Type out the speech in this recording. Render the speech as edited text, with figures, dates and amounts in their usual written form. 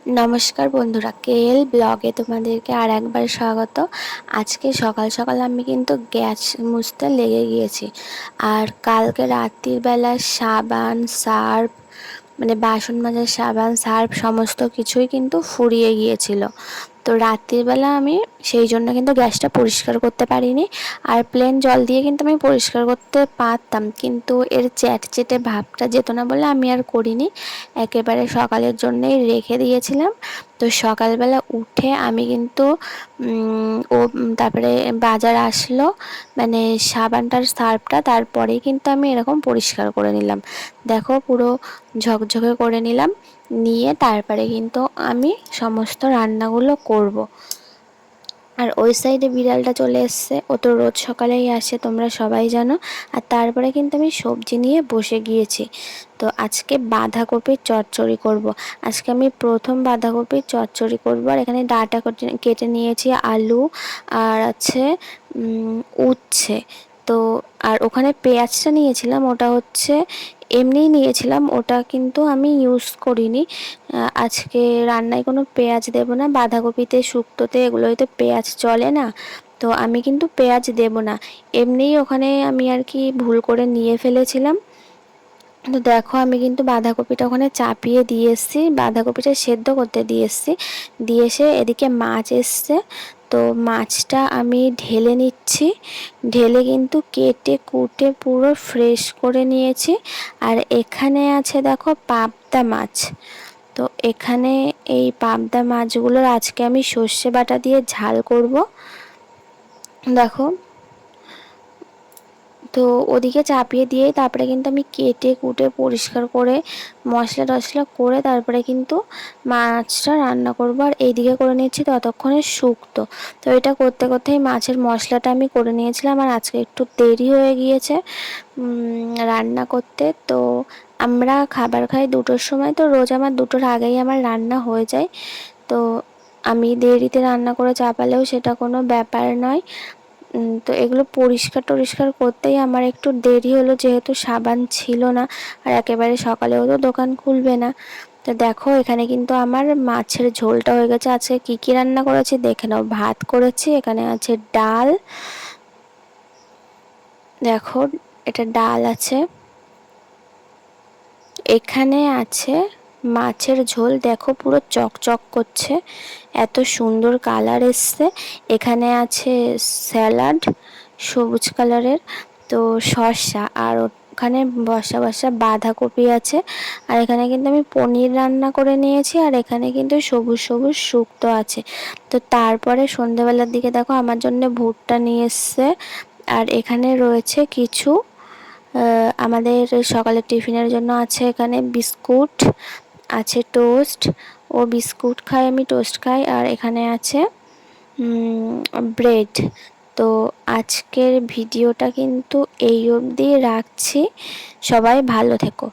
নমস্কার বন্ধুরা, কেএল ব্লগে তোমাদেরকে আর একবার স্বাগত। আজকে সকাল সকাল আমি কিন্তু গ্যাস মুছতে লেগে গিয়েছি। আর কালকে রাত্রির বেলা সাবান সার্ফ মানে বাসন মাজার সাবান সার্ফ সমস্ত কিছুই কিন্তু ফুরিয়ে গিয়েছিল। তো রাত্রিবেলা আমি সেই জন্য কিন্তু গ্যাসটা পরিষ্কার করতে পারিনি। আর প্লেন জল দিয়ে কিন্তু আমি পরিষ্কার করতে পারতাম, কিন্তু এর চ্যাটচেটে ভাবটা যেত না বলে আমি আর করিনি। একেবারে সকালের জন্যই রেখে দিয়েছিলাম। তো সকালবেলা উঠে আমি কিন্তু তারপরে বাজার আসলো, মানে সাবানটার সার্ফটা, তারপরেই কিন্তু আমি এরকম পরিষ্কার করে নিলাম। দেখো পুরো ঝকঝকে করে নিলাম, নিয়ে তারপরে কিন্তু আমি সমস্ত রান্নাগুলো করব। আর ওই সাইডে বিড়ালটা চলে এসছে, ও তো রোজ সকালেই আসে, তোমরা সবাই জানো। আর তারপরে কিন্তু আমি সবজি নিয়ে বসে গিয়েছি। তো আজকে বাঁধাকপির চচ্চড়ি করব। আজকে আমি প্রথম বাঁধাকপির চচ্চড়ি করব। আর এখানে ডাঁটা কেটে নিয়েছি, আলু আর আছে উচ্ছে। তো আর ওখানে পেঁয়াজটা নিয়েছিলাম, ওটা হচ্ছে এমনিই নিয়েছিলাম, ওটা কিন্তু আমি ইউজ করিনি। আজকে রান্নায় কোনো পেঁয়াজ দেব না, বাঁধাকপিতে শুক্তোতে এগুলোতে পেঁয়াজ চলে না। তো আমি কিন্তু পেঁয়াজ দেব না, এমনিই ওখানে আমি আর কি ভুল করে নিয়ে ফেলেছিলাম। তো দেখো আমি কিন্তু বাঁধাকপিটা ওখানে চাপিয়ে দিয়ে এসেছি, বাঁধাকপিটা সেদ্ধ করতে দিয়ে এসেছি। দিয়ে এসে এদিকে মাছ এসছে, তো মাছটা আমি ঢেলে নিচ্ছি। ঢেলে কিন্তু কেটে কুটে পুরো ফ্রেশ করে নিয়েছি। আর এখানে আছে দেখো পাবদা মাছ। তো এখানে এই পাবদা মাছগুলোর আজকে আমি সর্ষে বাটা দিয়ে ঝাল করব। দেখো, তো ওদিকে চাপিয়ে দিয়ে তারপরে কিন্তু আমি কেটে কুটে পরিষ্কার করে মশলা টশলা করে তারপরে কিন্তু মাছটা রান্না করবো। আর এইদিকে করে নিচ্ছি ততক্ষণে শুক্তো। তো এটা করতে করতেই মাছের মশলাটা আমি করে নিয়েছিলাম। আর আজকে একটু দেরি হয়ে গিয়েছে রান্না করতে। তো আমরা খাবার খাই 2টোর সময়, তো রোজ আমার 2টোর আগেই আমার রান্না হয়ে যায়। তো আমি দেরিতে রান্না করে চাপালেও সেটা কোনো ব্যাপার নয়। তো এগুলো পরিষ্কার টরিষ্কার করতেই আমার একটু দেরি হলো, যেহেতু সাবান ছিল না। আর একেবারে সকালেও তো দোকান খুলবে না। তো দেখো এখানে কিন্তু আমার মাছের ঝোলটা হয়ে গেছে। আজকে কী কী রান্না করেছি দেখে নাও। ভাত করেছি, এখানে আছে ডাল, দেখো এটা ডাল আছে, এখানে আছে মাছের ঝোল, দেখো পুরো চকচক করছে, এত সুন্দর কালার এসছে। এখানে আছে স্যালাড সবুজ কালারের, তো শসা, আর ওখানে বসা বসা বাঁধাকপি আছে। আর এখানে কিন্তু আমি পনির রান্না করে নিয়েছি। আর এখানে কিন্তু সবুজ সবুজ শুক্তো আছে। তো তারপরে সন্ধ্যেবেলার দিকে দেখো আমার জন্য ভুট্টা নিয়ে এসছে। আর এখানে রয়েছে কিছু আমাদের সকালের টিফিনের জন্য আছে এখানে বিস্কুট, আছে টোস্ট, ও বিস্কুট খাই আমি টোস্ট খাই। আর এখানে আছে ব্রেড। তো আজকের ভিডিওটা কিন্তু এই অবধি রাখছি, সবাই ভালো থেকো।